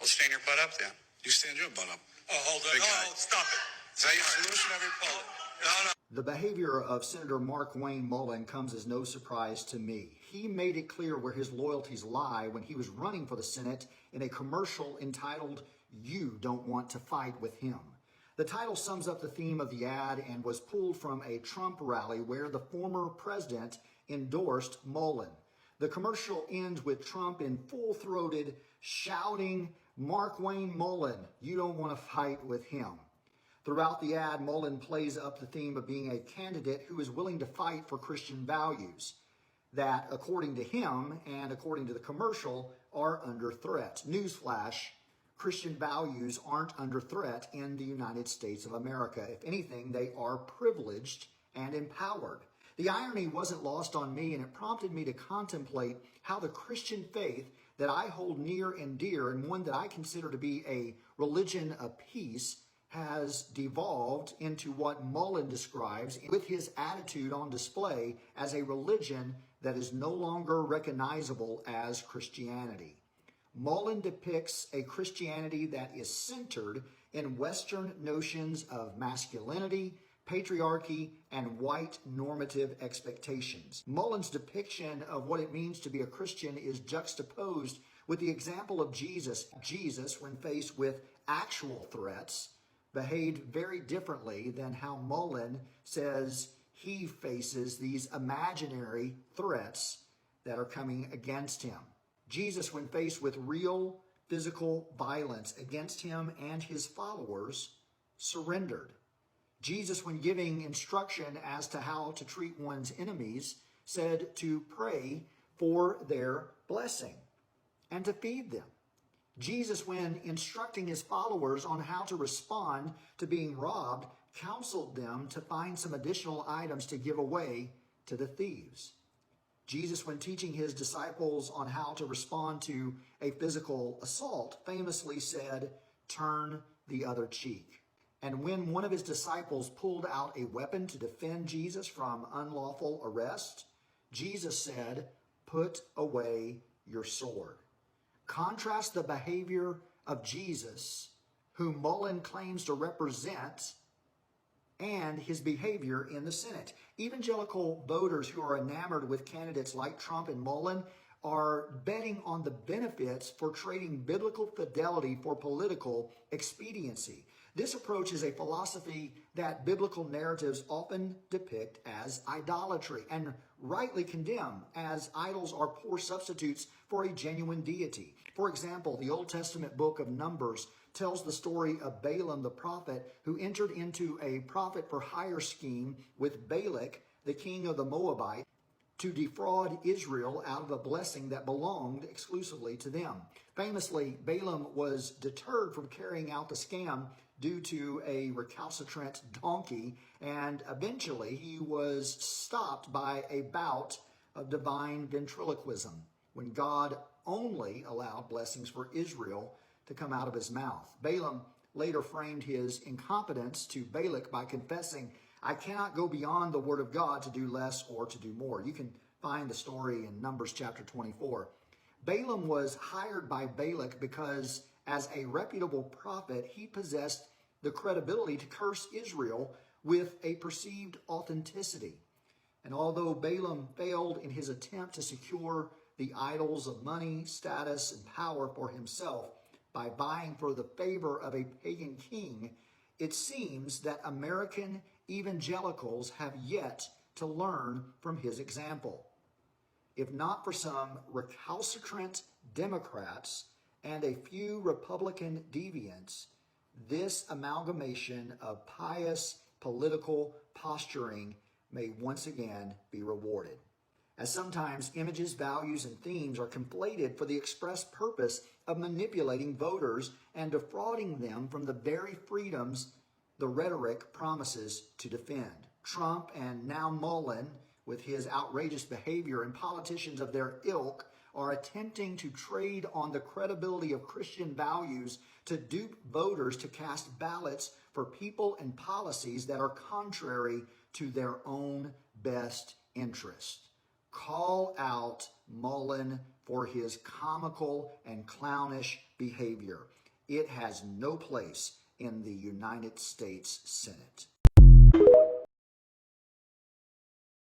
Well, stand your butt up then. You stand your butt up. Oh, hold on. Oh, stop it. Is that your solution, everybody? No. The behavior of Senator Markwayne Mullin comes as no surprise to me. He made it clear where his loyalties lie when he was running for the Senate in a commercial entitled, "You Don't Want to Fight with Him." The title sums up the theme of the ad and was pulled from a Trump rally where the former president endorsed Mullin. The commercial ends with Trump in full-throated shouting, "Markwayne Mullin, you don't want to fight with him." Throughout the ad, Mullin plays up the theme of being a candidate who is willing to fight for Christian values that, according to him and according to the commercial, are under threat. Newsflash, Christian values aren't under threat in the United States of America. If anything, they are privileged and empowered. The irony wasn't lost on me, and it prompted me to contemplate how the Christian faith that I hold near and dear, and one that I consider to be a religion of peace, has devolved into what Mullin describes with his attitude on display as a religion that is no longer recognizable as Christianity. Mullin depicts a Christianity that is centered in Western notions of masculinity, patriarchy, and white normative expectations. Mullin's depiction of what it means to be a Christian is juxtaposed with the example of Jesus. Jesus, when faced with actual threats, behaved very differently than how Mullin says he faces these imaginary threats that are coming against him. Jesus, when faced with real physical violence against him and his followers, surrendered. Jesus, when giving instruction as to how to treat one's enemies, said to pray for their blessing and to feed them. Jesus, when instructing his followers on how to respond to being robbed, counseled them to find some additional items to give away to the thieves. Jesus, when teaching his disciples on how to respond to a physical assault, famously said, "Turn the other cheek." And when one of his disciples pulled out a weapon to defend Jesus from unlawful arrest, Jesus said, "Put away your sword." Contrast the behavior of Jesus, whom Mullin claims to represent, and his behavior in the Senate. Evangelical voters who are enamored with candidates like Trump and Mullin are betting on the benefits for trading biblical fidelity for political expediency. This approach is a philosophy that biblical narratives often depict as idolatry and rightly condemn, as idols are poor substitutes for a genuine deity. For example, the Old Testament book of Numbers tells the story of Balaam the prophet, who entered into a prophet for hire scheme with Balak, the king of the Moabites, to defraud Israel out of a blessing that belonged exclusively to them. Famously, Balaam was deterred from carrying out the scam due to a recalcitrant donkey, and eventually he was stopped by a bout of divine ventriloquism when God only allowed blessings for Israel to come out of his mouth. Balaam later framed his incompetence to Balak by confessing, "I cannot go beyond the word of God to do less or to do more." You can find the story in Numbers chapter 24. Balaam was hired by Balak because as a reputable prophet, he possessed the credibility to curse Israel with a perceived authenticity. And although Balaam failed in his attempt to secure the idols of money, status, and power for himself by vying for the favor of a pagan king, it seems that American evangelicals have yet to learn from his example. If not for some recalcitrant Democrats and a few Republican deviants, this amalgamation of pious political posturing may once again be rewarded. As sometimes images, values, and themes are conflated for the express purpose of manipulating voters and defrauding them from the very freedoms the rhetoric promises to defend. Trump and now Mullin, with his outrageous behavior, and politicians of their ilk are attempting to trade on the credibility of Christian values to dupe voters to cast ballots for people and policies that are contrary to their own best interest. Call out Mullin for his comical and clownish behavior. It has no place in the United States Senate.